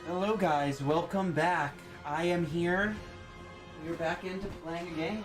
Hello guys, welcome back. I am here. We're back into playing a game.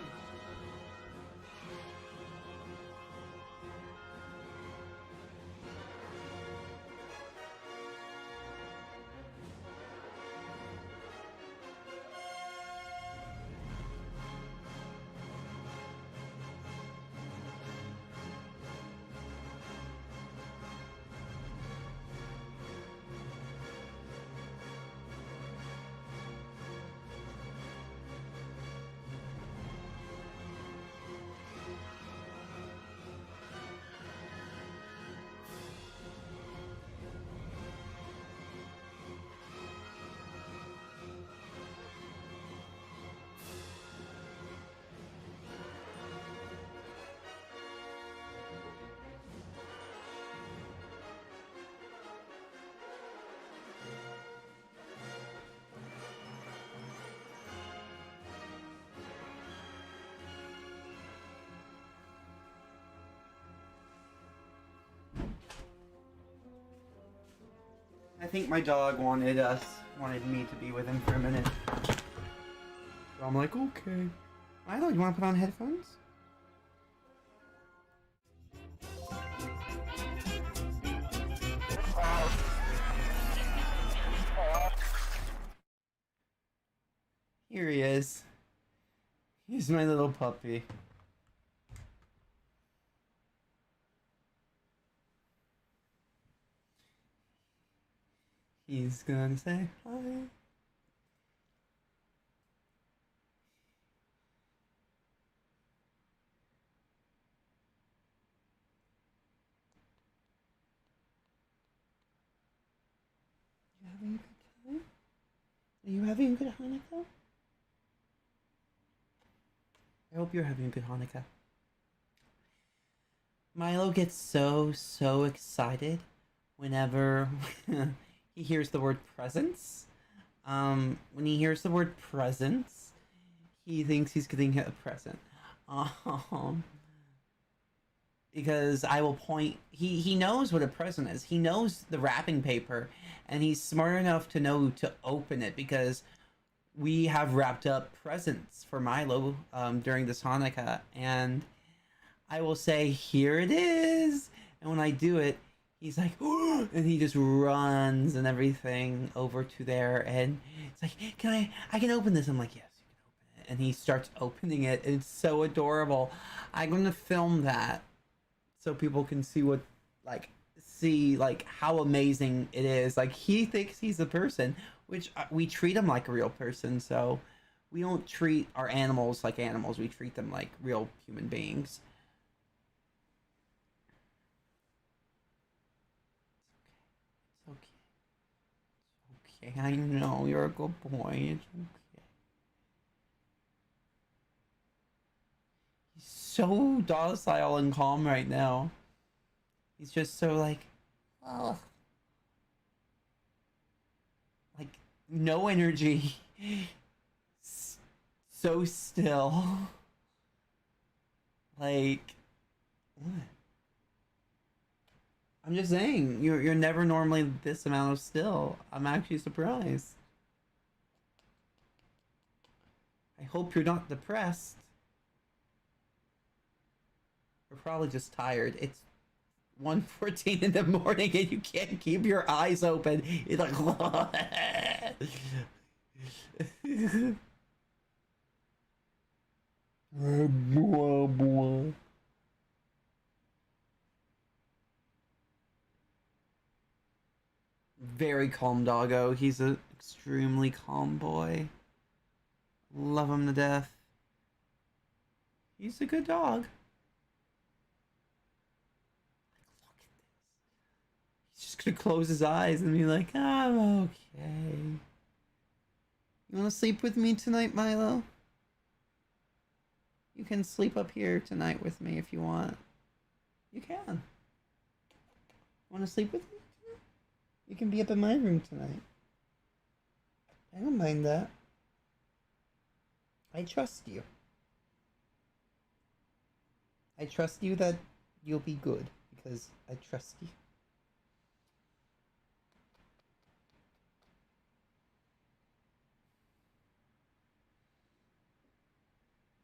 I think my dog wanted me to be with him for a minute. So I'm like, okay. Milo, you want to put on headphones? Here he is. He's my little puppy. He's gonna say hi. You having a good time? Are you having a good Hanukkah? I hope you're having a good Hanukkah. Milo gets so excited whenever he hears the word presents. When he hears the word presents, he thinks he's getting a present. Um, because I will point. He knows what a present is. He knows the wrapping paper, and he's smart enough to know to open it because we have wrapped up presents for Milo during this Hanukkah, and I will say, "Here it is," and when I do it, he's like, "Oh!" and he just runs and everything over to there, and it's like, "Can I can open this?" I'm like, "Yes, you can open it," and he starts opening it. And it's so adorable. I'm gonna film that so people can see what like see like how amazing it is. Like he thinks he's a person, which we treat him like a real person. So we don't treat our animals like animals. We treat them like real human beings. It's okay. It's okay. I know you're a good boy. It's okay. so docile and calm right now. He's just so like, oh, like no energy. So still. Like, what? I'm just saying, you're never normally this amount of still. I'm actually surprised. I hope you're not depressed. You're probably just tired. It's 1:14 in the morning and you can't keep your eyes open. It's like very calm doggo. He's an extremely calm boy. Love him to death. He's a good dog. He's just gonna close his eyes and be like, I'm okay. You wanna sleep with me tonight, Milo? You can sleep up here tonight with me if you want. You can. Wanna sleep with me? You can be up in my room tonight. I don't mind that. I trust you. I trust you that you'll be good because I trust you.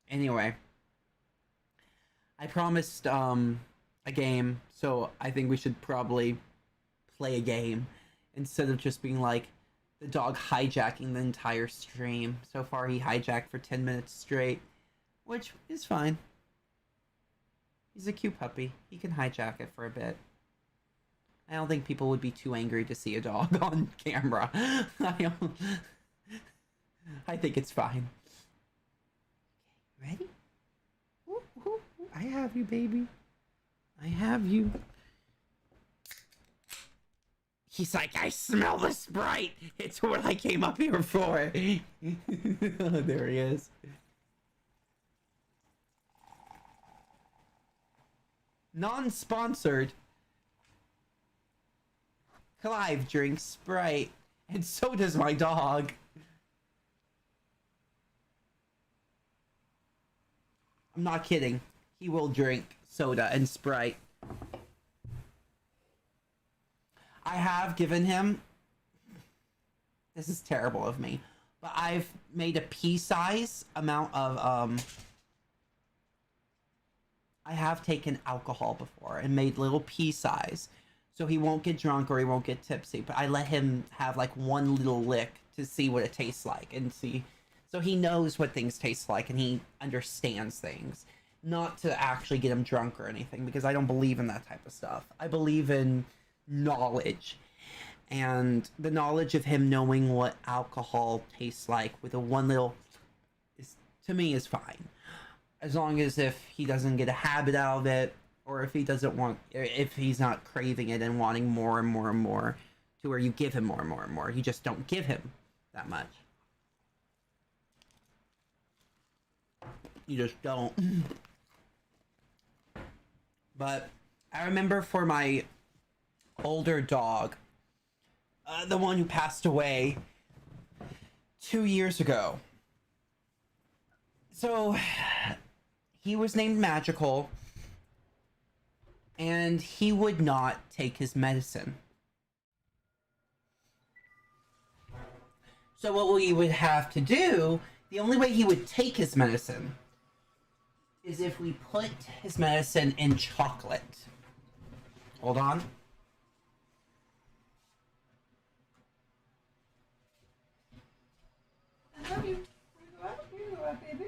Anyway, I promised a game, so I think we should probably play a game instead of just being like the dog hijacking the entire stream. So far he hijacked for 10 minutes straight, which is fine. He's a cute puppy. He can hijack it for a bit. I don't think people would be too angry to see a dog on camera. I think it's fine. Okay, ready? Ooh, ooh, ooh. I have you, baby. I have you. He's like, I smell the Sprite. It's what I came up here for. There he is. Non-sponsored. Clive drinks Sprite, and so does my dog. I'm not kidding. He will drink soda and Sprite. I have given him, this is terrible of me, but I've made a pea-size amount of, I have taken alcohol before and made little pea-size, so he won't get drunk or he won't get tipsy, but I let him have like one little lick to see what it tastes like and see, so he knows what things taste like and he understands things. Not to actually get him drunk or anything, because I don't believe in that type of stuff. I believe in knowledge, and the knowledge of him knowing what alcohol tastes like with a one little is, to me, is fine, as long as if he doesn't get a habit out of it, or if he doesn't want, if he's not craving it and wanting more and more and more, to where you give him more and more and more. You just don't give him that much. You just don't. But I remember for my older dog, the one who passed away 2 years ago. So he was named Magical, and he would not take his medicine. So what we would have to do, the only way he would take his medicine is if we put his medicine in chocolate. Hold on. I love you. You go out, baby.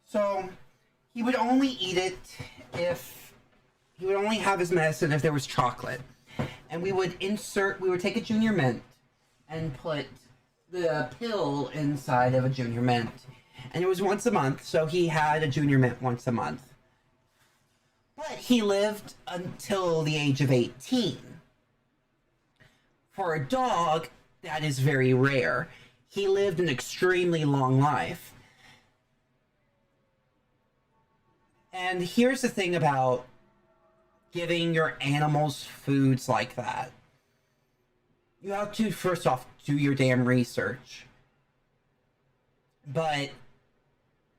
So he would only eat it if he would only have his medicine if there was chocolate. And we would take a Junior Mint and put the pill inside of a Junior Mint. And it was once a month, so he had a Junior Mint once a month. But he lived until the age of 18. For a dog, that is very rare. he lived an extremely long life. And here's the thing about giving your animals foods like that. You have to, first off, do your damn research. But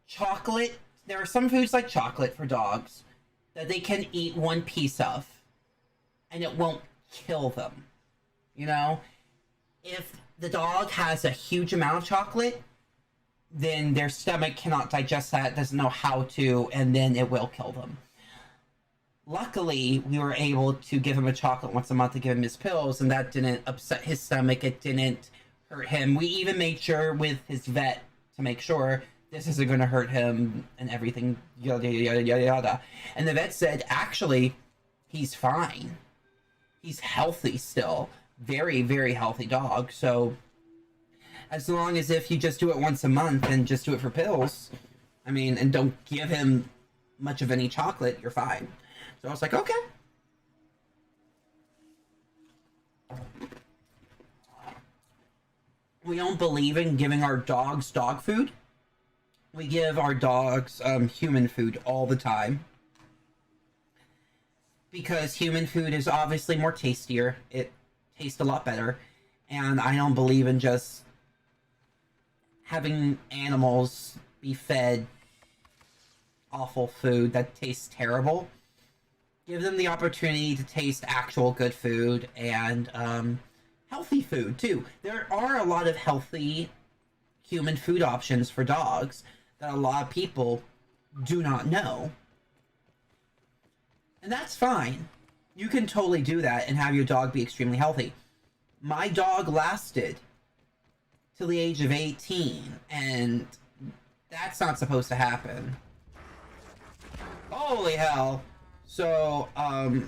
chocolate, there are some foods like chocolate for dogs that they can eat one piece of and it won't kill them. You know? If the dog has a huge amount of chocolate, then their stomach cannot digest that, doesn't know how to, and then it will kill them. Luckily, we were able to give him a chocolate once a month to give him his pills, and that didn't upset his stomach. It didn't hurt him. We even made sure with his vet to make sure this isn't going to hurt him and everything, yada, yada, yada, yada. And the vet said, actually, he's fine. He's healthy still. Very, very healthy dog. So, as long as if you just do it once a month and just do it for pills, I mean, and don't give him much of any chocolate, you're fine. So I was like, okay. We don't believe in giving our dogs dog food. We give our dogs human food all the time. Because human food is obviously more tastier. It tastes a lot better. And I don't believe in just having animals be fed awful food that tastes terrible. Give them the opportunity to taste actual good food and healthy food too. There are a lot of healthy human food options for dogs that a lot of people do not know. And that's fine. You can totally do that and have your dog be extremely healthy. My dog lasted till the age of 18, and that's not supposed to happen. Holy hell. So, I need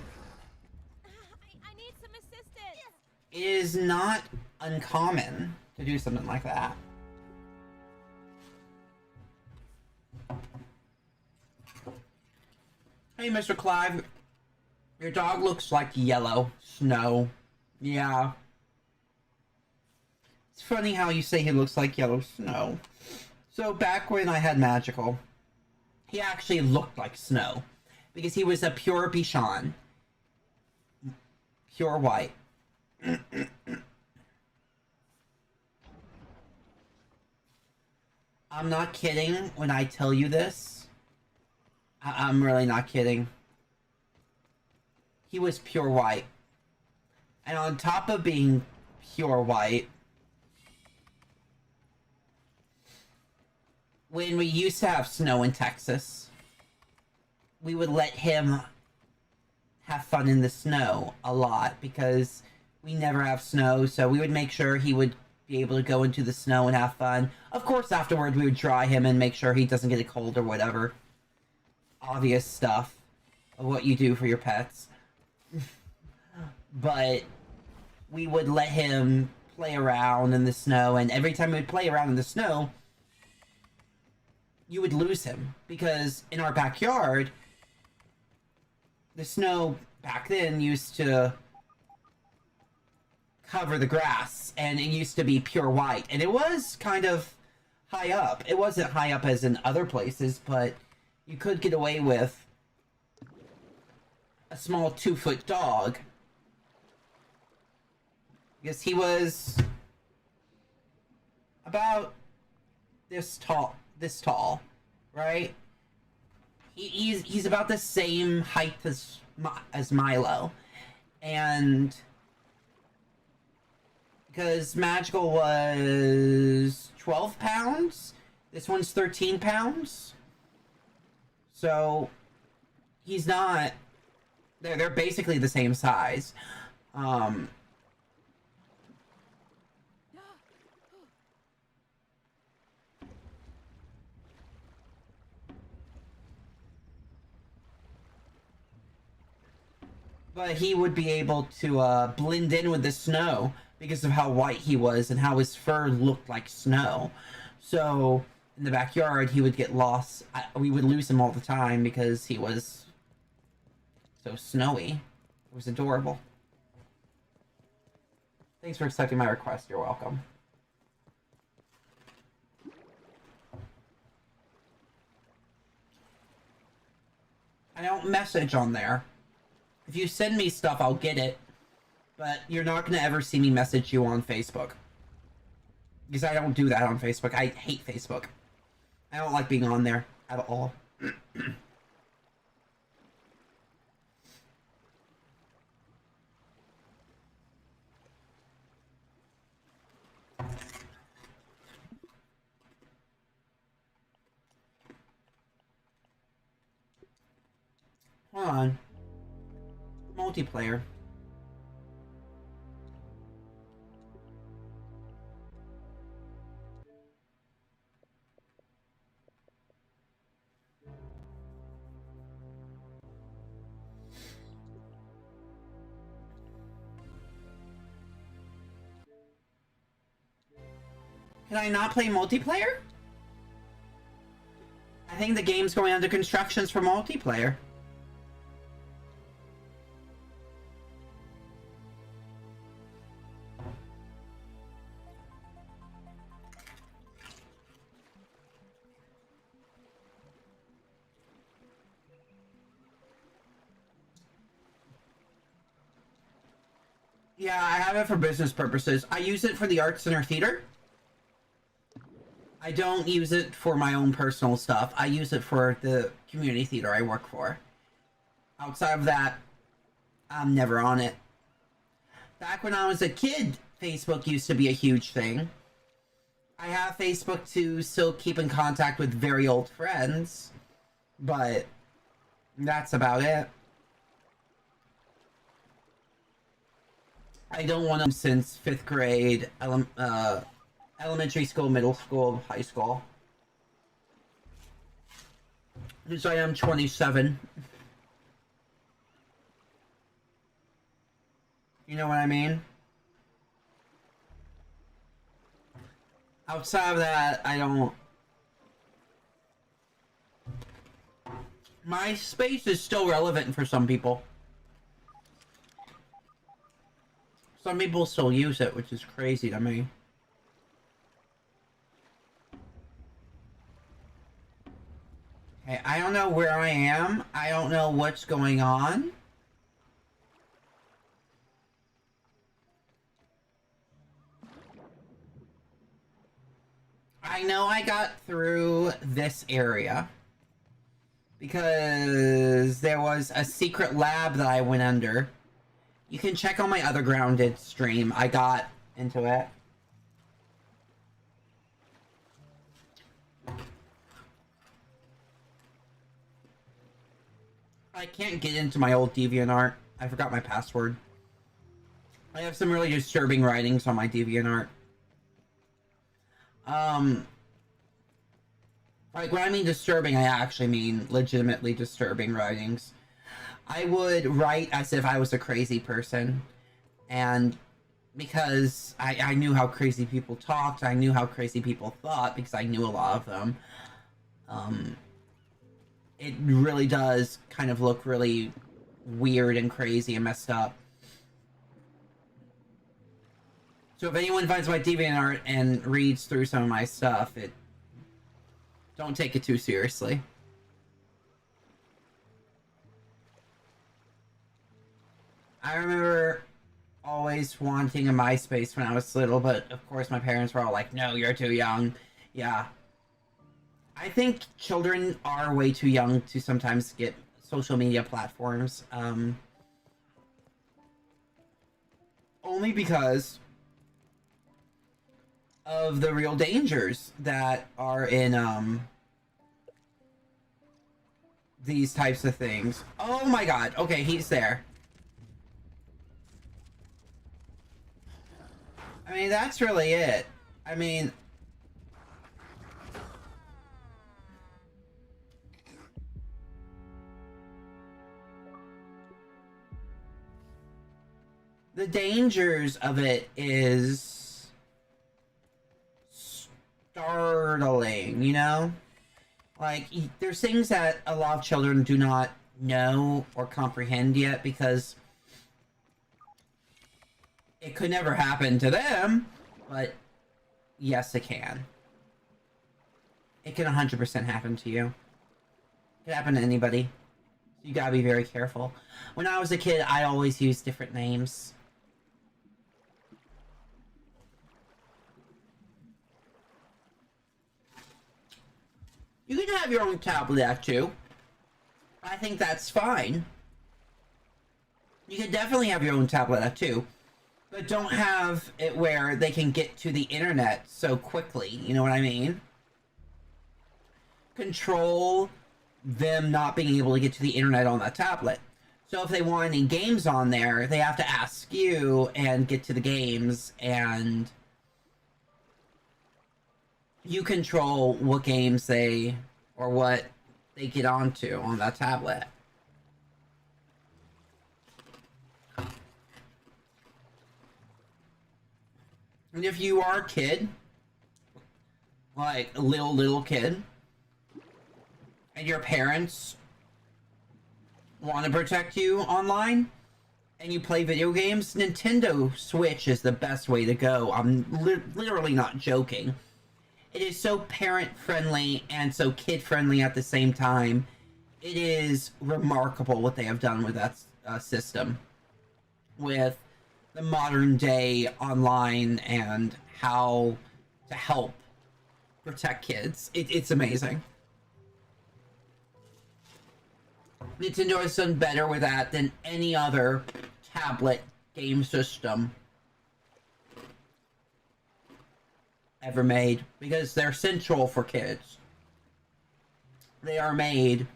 some assistance. It is not uncommon to do something like that. Hey, Mr. Clive. Your dog looks like yellow snow. Yeah. It's funny how you say he looks like yellow snow. So, back when I had Magical, he actually looked like snow. Because he was a pure Bichon. Pure white. I'm not kidding when I tell you this. I'm really not kidding. He was pure white. And on top of being pure white, when we used to have snow in Texas, we would let him have fun in the snow a lot because we never have snow, so we would make sure he would be able to go into the snow and have fun. Of course, afterward, we would dry him and make sure he doesn't get a cold or whatever. Obvious stuff of what you do for your pets. But we would let him play around in the snow, and every time we would play around in the snow, you would lose him. Because in our backyard, the snow back then used to cover the grass, and it used to be pure white, and it was kind of high up. It wasn't high up as in other places, but you could get away with a small 2-foot dog because he was about this tall, right? He's about the same height as Milo, and because Magical was 12 pounds, this one's 13 pounds, so he's not. They're basically the same size. But he would be able to blend in with the snow because of how white he was and how his fur looked like snow. So in the backyard, he would get lost. We would lose him all the time because he was so snowy. It was adorable. Thanks for accepting my request. You're welcome. I don't message on there. If you send me stuff, I'll get it. But you're not going to ever see me message you on Facebook. Because I don't do that on Facebook. I hate Facebook. I don't like being on there at all. Hold on. Multiplayer. Can I not play multiplayer? I think the game's going under constructions for multiplayer. Yeah, I have it for business purposes. I use it for the Art Center Theater. I don't use it for my own personal stuff. I use it for the community theater I work for. Outside of that, I'm never on it. Back when I was a kid, Facebook used to be a huge thing. I have Facebook to still keep in contact with very old friends, but that's about it. I don't want them since 5th grade, elementary school, middle school, high school. Because I am 27. You know what I mean? Outside of that, I don't... MySpace is still relevant for some people. Some people still use it, which is crazy to me. Okay, I don't know where I am. I don't know what's going on. I know I got through this area because there was a secret lab that I went under. You can check on my other Grounded stream. I got into it. I can't get into my old DeviantArt. I forgot my password. I have some really disturbing writings on my DeviantArt. Like, when I mean disturbing, I actually mean legitimately disturbing writings. I would write as if I was a crazy person, and because I knew how crazy people talked, I knew how crazy people thought, because I knew a lot of them, it really does kind of look really weird and crazy and messed up. So if anyone finds my DeviantArt and reads through some of my stuff, don't take it too seriously. I remember always wanting a MySpace when I was little, but of course my parents were all like, no, you're too young. Yeah. I think children are way too young to sometimes get social media platforms. Only because of the real dangers that are in these types of things. Oh my god. Okay, he's there. I mean, that's really it. I mean... the dangers of it is... startling, you know? Like, there's things that a lot of children do not know or comprehend yet because... it could never happen to them, but yes, it can. It can 100% happen to you. It can happen to anybody. So you gotta be very careful. When I was a kid, I always used different names. You can have your own tablet at 2. I think that's fine. You can definitely have your own tablet at 2. But don't have it where they can get to the internet so quickly. You know what I mean? Control them not being able to get to the internet on that tablet. So if they want any games on there, they have to ask you and get to the games, and you control what games they or what they get onto on that tablet. And if you are a kid, like a little kid, and your parents want to protect you online, and you play video games, Nintendo Switch is the best way to go. I'm literally not joking. It is so parent-friendly and so kid-friendly at the same time. It is remarkable what they have done with that system. With the modern day online and how to help protect kids. It's amazing. Nintendo has done better with that than any other tablet game system ever made, because they're central for kids. They are made,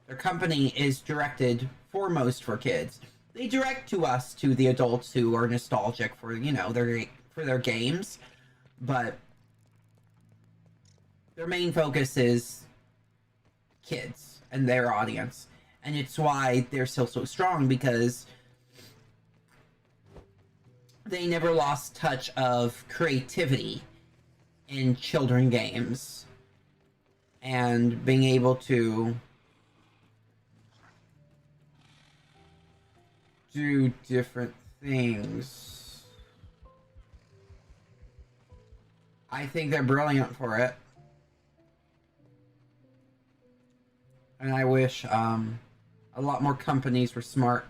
their company is directed foremost for kids. They direct to us, to the adults who are nostalgic for, you know, their games, but their main focus is kids and their audience. And it's why they're still so strong, because they never lost touch of creativity in children games and being able to do different things. I think they're brilliant for it. And I wish a lot more companies were smart.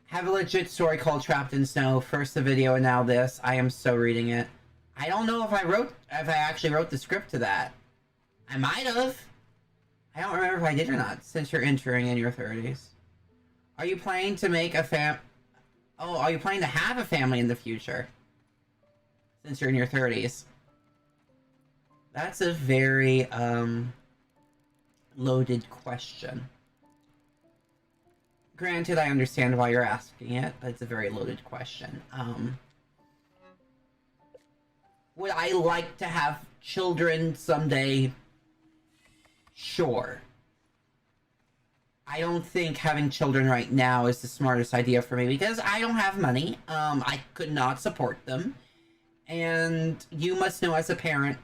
Have a legit story called Trapped in Snow. First the video and now this. I am so reading it. I don't know if I actually wrote the script to that. I might have. I don't remember if I did or not, since you're entering in your 30s. Are you planning to make a Oh, are you planning to have a family in the future? Since you're in your 30s. That's a very, loaded question. Granted, I understand why you're asking it, but it's a very loaded question. Would I like to have children someday? Sure. I don't think having children right now is the smartest idea for me, because I don't have money. I could not support them. And you must know as a parent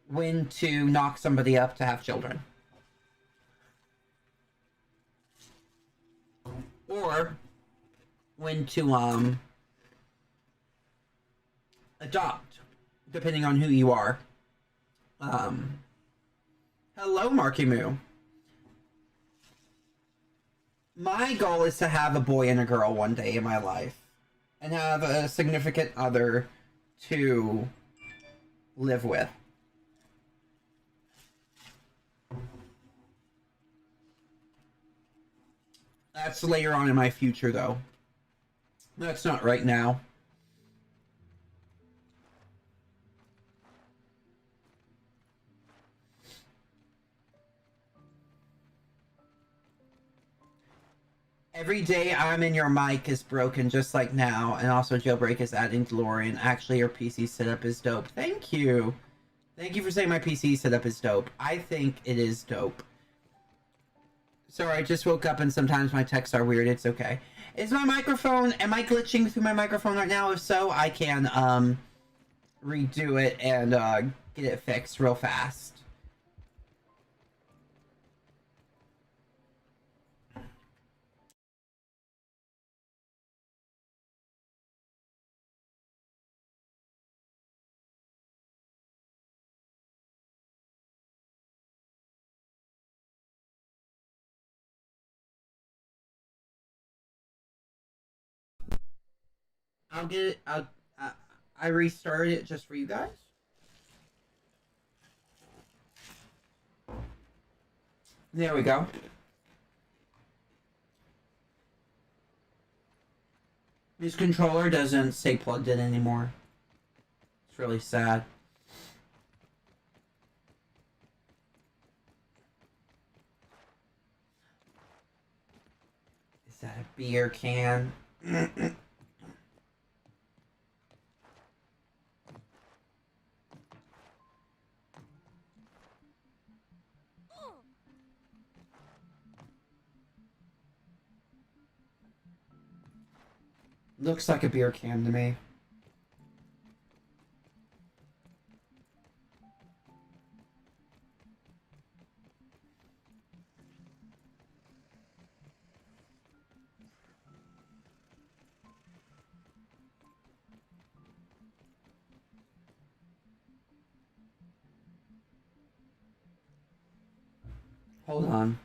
when to knock somebody up to have children. Or when to adopt, depending on who you are. Hello, Marky Moo. My goal is to have a boy and a girl one day in my life, and have a significant other to live with. That's later on in my future, though. That's not right now. Every day I'm in your mic is broken, just like now, and also Jailbreak is adding DeLorean. Actually, your PC setup is dope. Thank you. Thank you for saying my PC setup is dope. I think it is dope. Sorry, I just woke up and sometimes my texts are weird. It's okay. Is my microphone... Am I glitching through my microphone right now? If so, I can, redo it and, get it fixed real fast. I'll get it. I restarted it just for you guys. There we go. This controller doesn't stay plugged in anymore. It's really sad. Is that a beer can? Looks like a beer can to me. Hold on.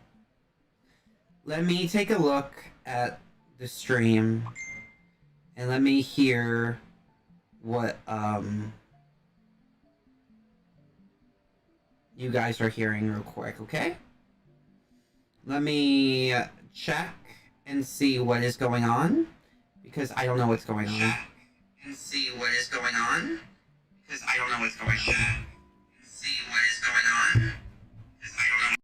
Let me take a look at the stream and let me hear what you guys are hearing real quick, okay? Let me check and see what is going on because I don't know what's going on. Check and see what is going on because I don't know what's going on. Check and see what is going on because I don't know.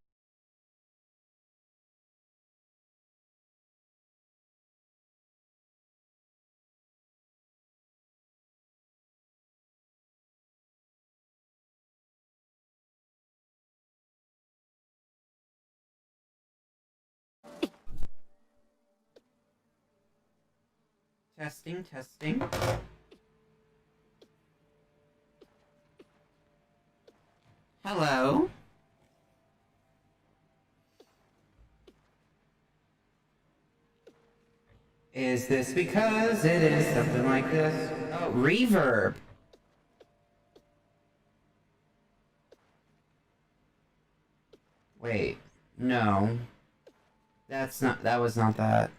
Testing, testing. Hello. Is this because it is something like this? Oh, reverb. Wait, no. That was not that.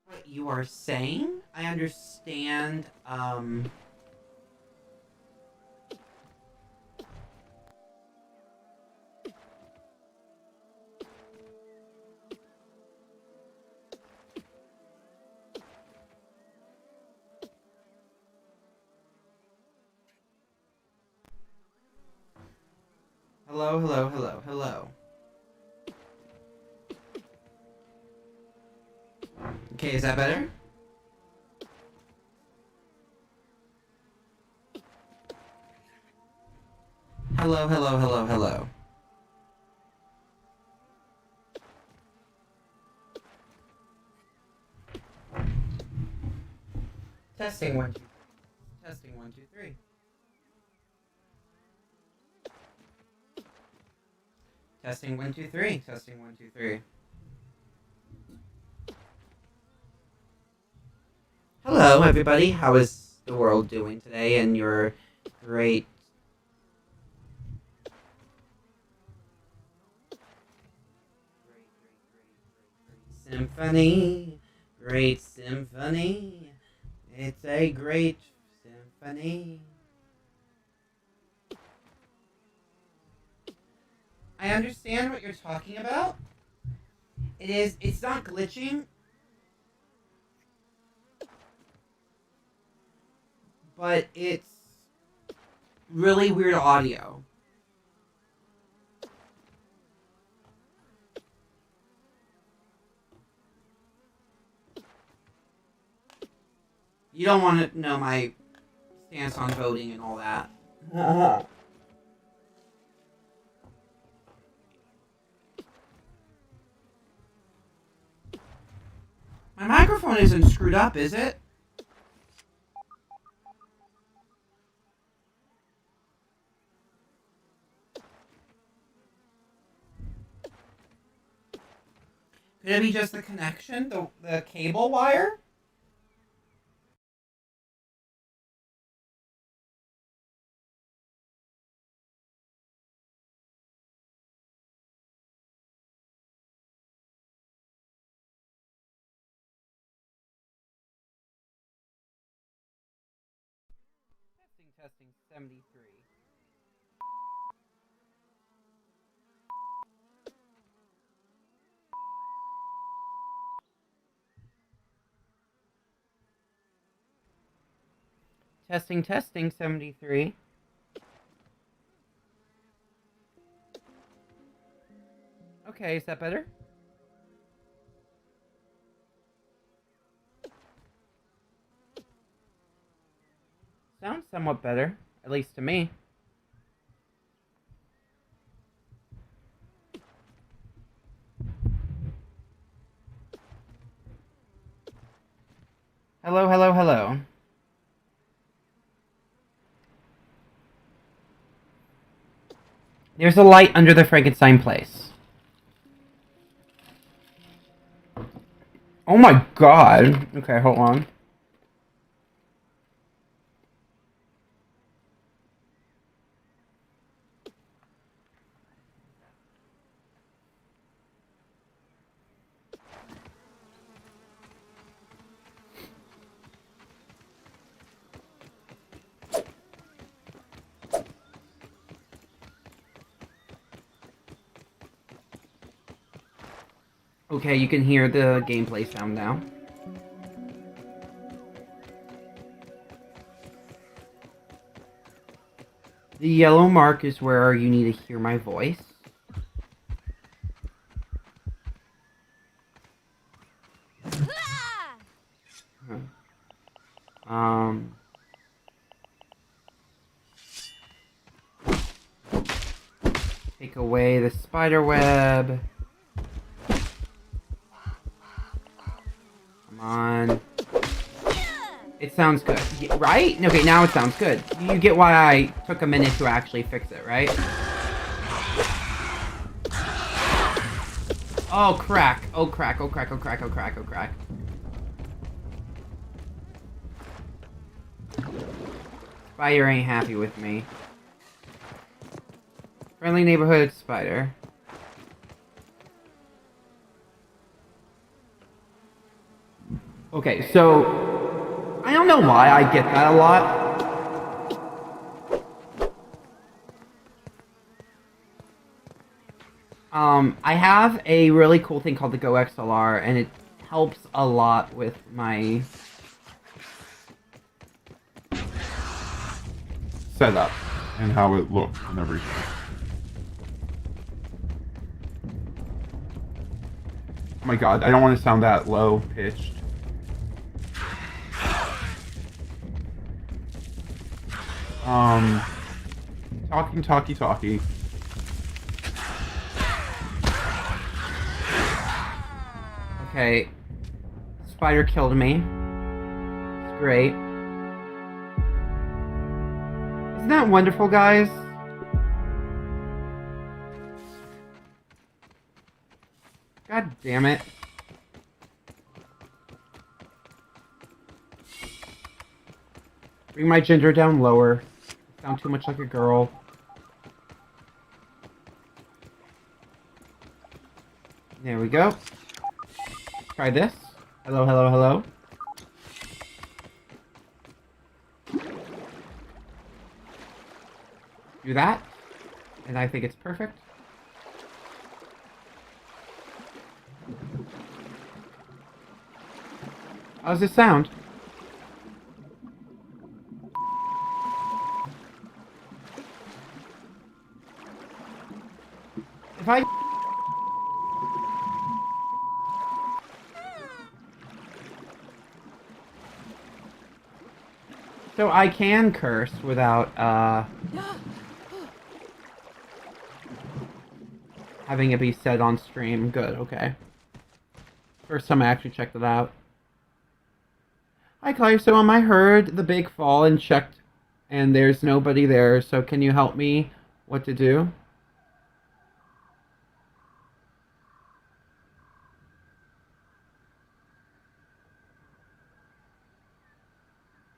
What you are saying? I understand, hello, hello, hello, hello. Okay, is that better? Hello, hello, hello, hello. Testing one, two. Testing 1, 2, 3. Testing 1, 2, 3. Testing 1, 2, 3. Hello, everybody. How is the world doing today? And your great symphony. Great symphony. It's a great symphony. I understand what you're talking about. It's not glitching. But it's really weird audio. You don't want to know my stance on voting and all that. My microphone isn't screwed up, is it? Could it be just the connection, the cable wire? Testing 73. Testing 73. Okay, is that better? Sounds somewhat better, at least to me. Hello, hello, hello. There's a light under the Frankenstein place. Oh my god. Okay, hold on. Okay, you can hear the gameplay sound now. The yellow mark is where you need to hear my voice. Take away the spider web. Come on. It sounds good, right? Okay, now it sounds good. You get why I took a minute to actually fix it, right? Oh, crack. Oh, crack. Oh, crack. Oh, crack. Oh, crack. Oh, crack. Spider ain't happy with me. Friendly neighborhood spider. Okay, so I don't know why I get that a lot. I have a really cool thing called the Go XLR, and it helps a lot with my setup and how it looks and everything. Oh my god, I don't want to sound that low pitched. Talkie. Okay. Spider killed me. It's great. Isn't that wonderful, guys? God damn it. Bring my gender down lower. I sound too much like a girl. There we go. Try this. Hello, hello, hello. Do that. And I think it's perfect. How's this sound? If I... So I can curse without, having it be said on stream. Good, okay. First time I actually checked it out. Hi, Claire. So, I heard the big fall and checked, and there's nobody there. So, can you help me what to do?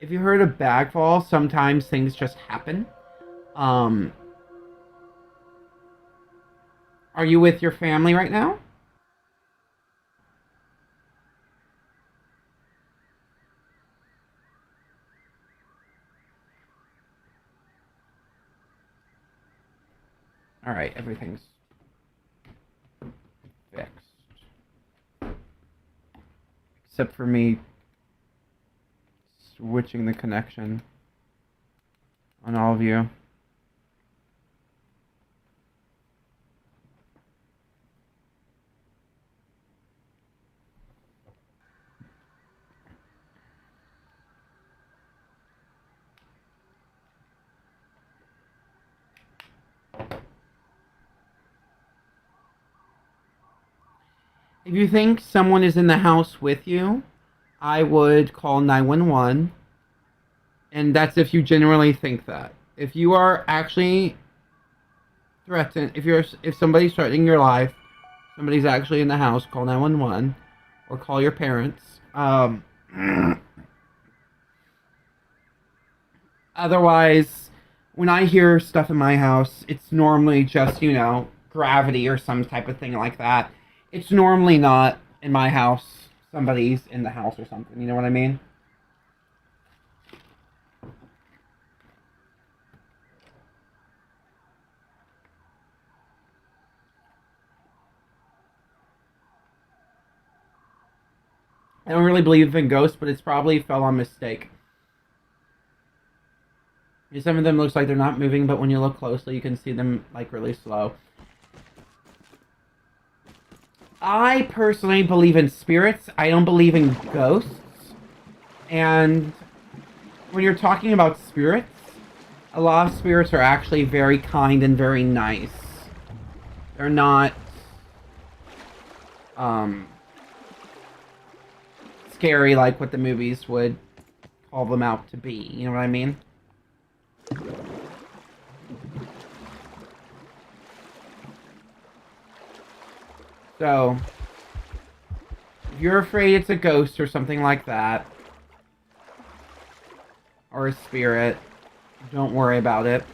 If you heard a bag fall, sometimes things just happen. Um, are you with your family right now? All right, everything's fixed. Except for me switching the connection on all of you. If you think someone is in the house with you, I would call 911. And that's if you genuinely think that. If you are actually threatened, if somebody's threatening your life, somebody's actually in the house, call 911 or call your parents. Otherwise, when I hear stuff in my house, it's normally just, gravity or some type of thing like that. It's normally not in my house. Somebody's in the house or something. You know what I mean? I don't really believe in ghosts, but it's probably fell on mistake. Some of them looks like they're not moving, but when you look closely, you can see them like really slow. I personally believe in spirits. I don't believe in ghosts. And when you're talking about spirits, a lot of spirits are actually very kind and very nice. They're not scary like what the movies would call them out to be. You know what I mean? So, if you're afraid it's a ghost or something like that, or a spirit, don't worry about it.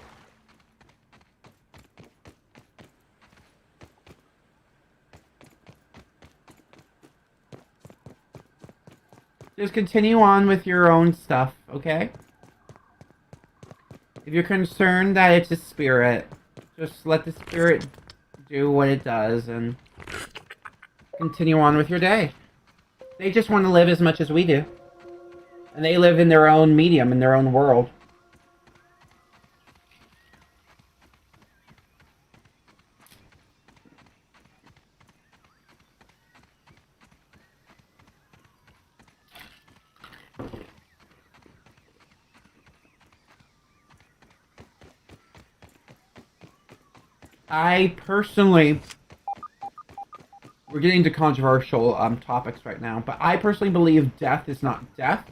Just continue on with your own stuff, okay? If you're concerned that it's a spirit, just let the spirit do what it does and continue on with your day. They just want to live as much as we do. And they live in their own medium, in their own world. I personally, we're getting into controversial topics right now, but I personally believe death is not death.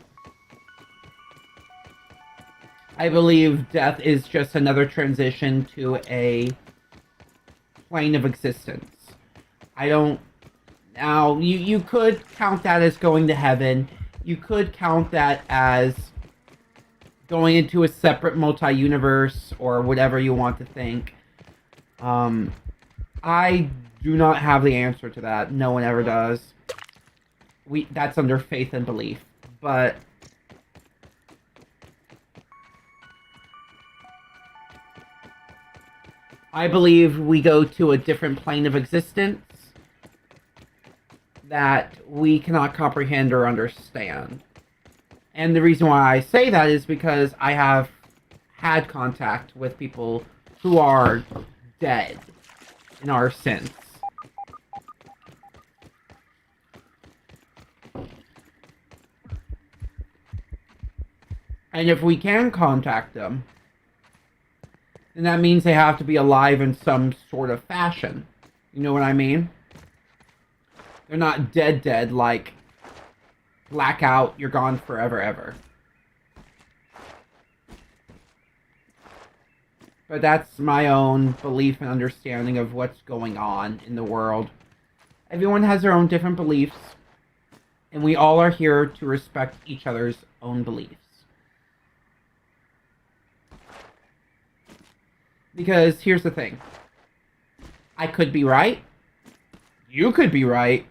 I believe death is just another transition to a plane of existence. I don't. Now, you could count that as going to heaven. You could count that as going into a separate multi-universe or whatever you want to think. I do not have the answer to that. No one ever does. That's under faith and belief. But I believe we go to a different plane of existence that we cannot comprehend or understand. And the reason why I say that is because I have had contact with people who are dead in our sense. And if we can contact them, then that means they have to be alive in some sort of fashion. You know what I mean? They're not dead like black out, you're gone forever, ever. But that's my own belief and understanding of what's going on in the world. Everyone has their own different beliefs, and we all are here to respect each other's own beliefs. Because here's the thing. I could be right. You could be right.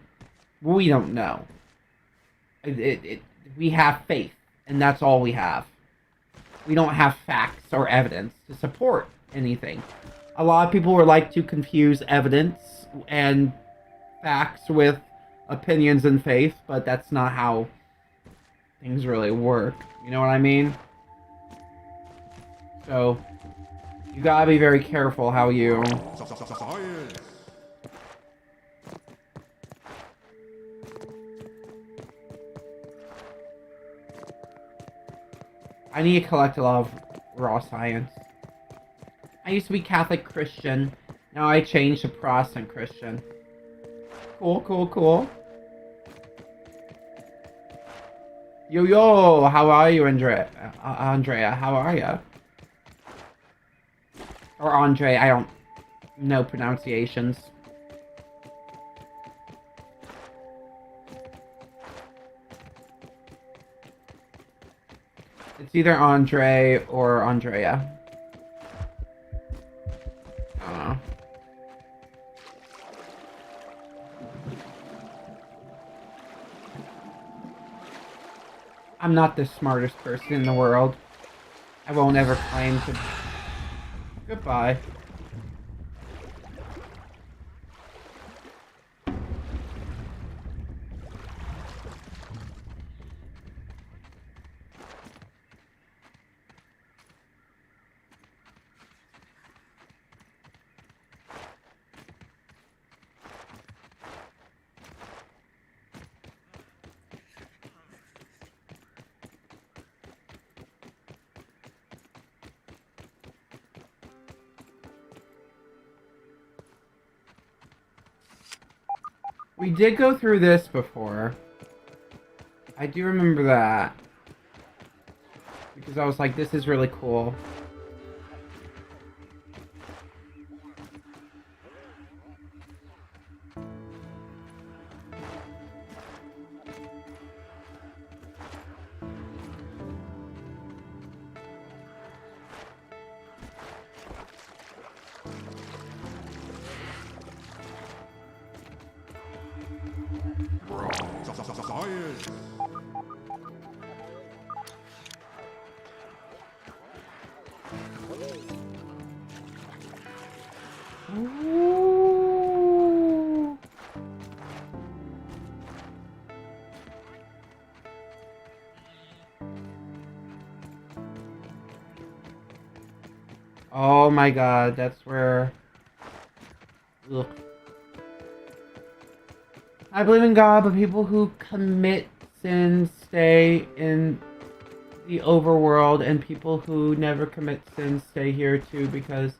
We don't know. We have faith, and that's all we have. We don't have facts or evidence to support anything. A lot of people would like to confuse evidence and facts with opinions and faith, but that's not how things really work. You know what I mean? So, you gotta be very careful how you... I need to collect a lot of raw science. I used to be Catholic Christian. Now I changed to Protestant Christian. Cool, cool, cool. Yo, how are you, Andrea? Andrea, how are you? Or Andre, I don't know pronunciations. It's either Andre or Andrea. I don't know. I'm not the smartest person in the world. I won't ever claim to... Goodbye. We did go through this before. I do remember that. Because I was like, this is really cool. Ooh. Oh my god, that's where... Ugh. I believe in God, but people who commit sins stay in the overworld, and people who never commit sins stay here too, because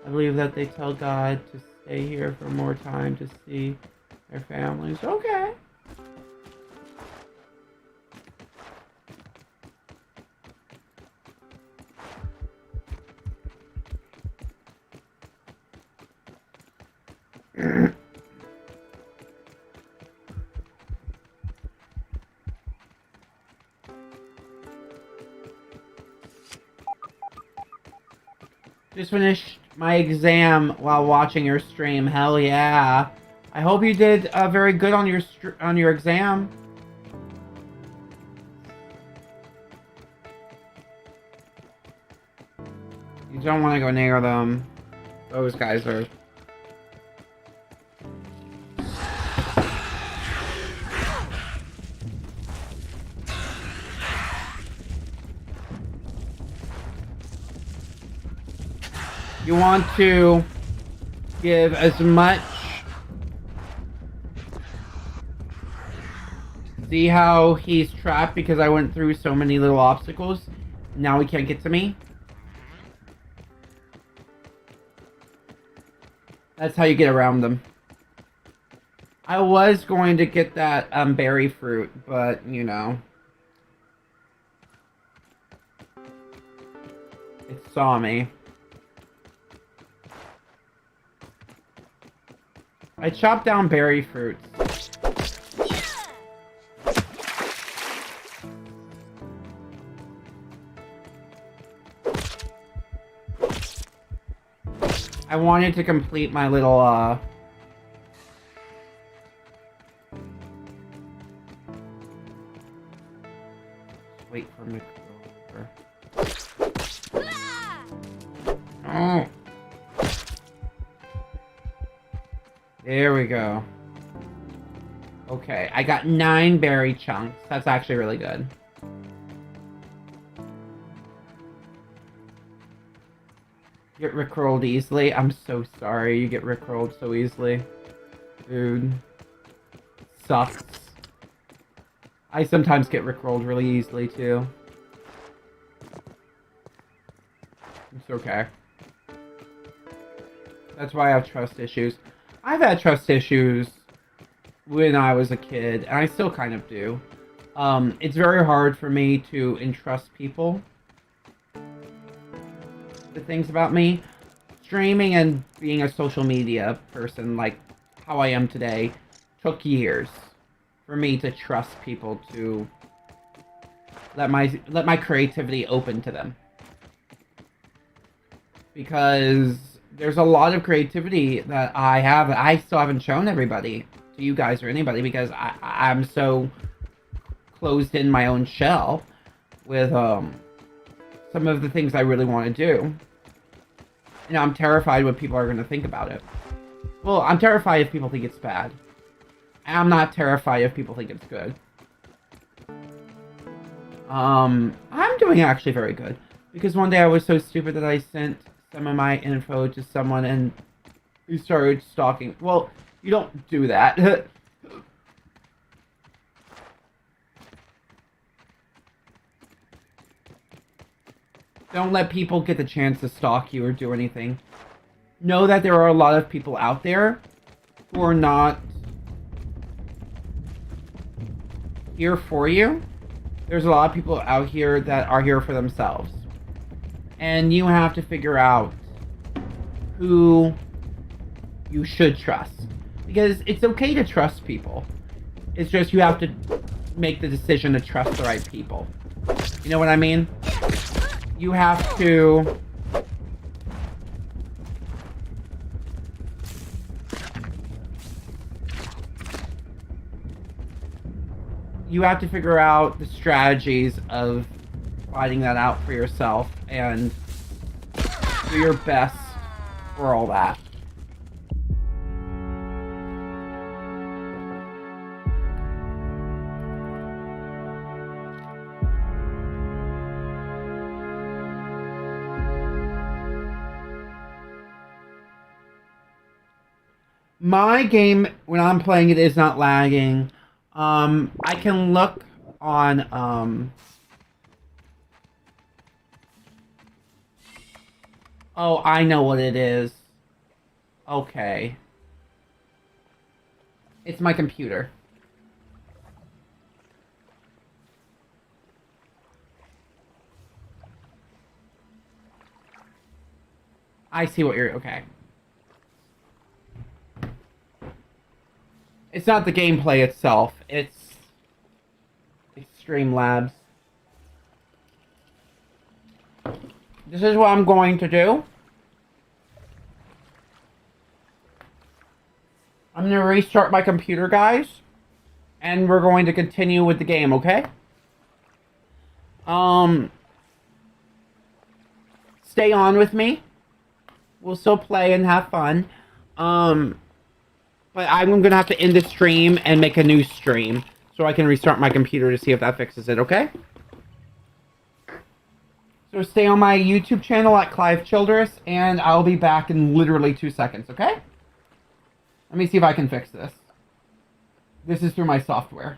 I believe that they tell God to stay here for more time to see their families. Okay. Just finished my exam while watching your stream. Hell yeah! I hope you did very good on your exam. You don't want to go near them. Those guys are... You want to give as much... See how he's trapped because I went through so many little obstacles? Now he can't get to me? That's how you get around them. I was going to get that berry fruit, but you know, it saw me. I chopped down berry fruits. I wanted to complete my little wait for him to go over. Oh. There we go. Okay, I got 9 berry chunks. That's actually really good. Get rickrolled easily. I'm so sorry you get rickrolled so easily. Dude. Sucks. I sometimes get rickrolled really easily too. It's okay. That's why I have trust issues. I've had trust issues when I was a kid, and I still kind of do. It's very hard for me to entrust people the things about me. Streaming and being a social media person like how I am today took years for me to trust people to let my creativity open to them. Because there's a lot of creativity that I still haven't shown everybody, to you guys or anybody, because I'm so closed in my own shell with some of the things I really want to do. You know, I'm terrified what people are going to think about it. Well, I'm terrified if people think it's bad. And I'm not terrified if people think it's good. I'm doing actually very good. Because one day I was so stupid that I sent some of my info to someone and he started stalking. Well, you don't do that. Don't let people get the chance to stalk you or do anything. Know that there are a lot of people out there who are not here for you. There's a lot of people out here that are here for themselves. And you have to figure out who you should trust. Because it's okay to trust people. It's just you have to make the decision to trust the right people. You know what I mean? You have to figure out the strategies of finding that out for yourself and do your best for all that. My game, when I'm playing it, is not lagging. I can look on, oh, I know what it is. Okay. It's my computer. I see what you're, okay. It's not the gameplay itself, it's Streamlabs. This is what I'm going to do. I'm going to restart my computer, guys. And we're going to continue with the game, okay? Stay on with me. We'll still play and have fun. But I'm going to have to end the stream and make a new stream so I can restart my computer to see if that fixes it, okay? So stay on my YouTube channel at Clive Childress, and I'll be back in literally 2 seconds, okay? Let me see if I can fix this. This is through my software.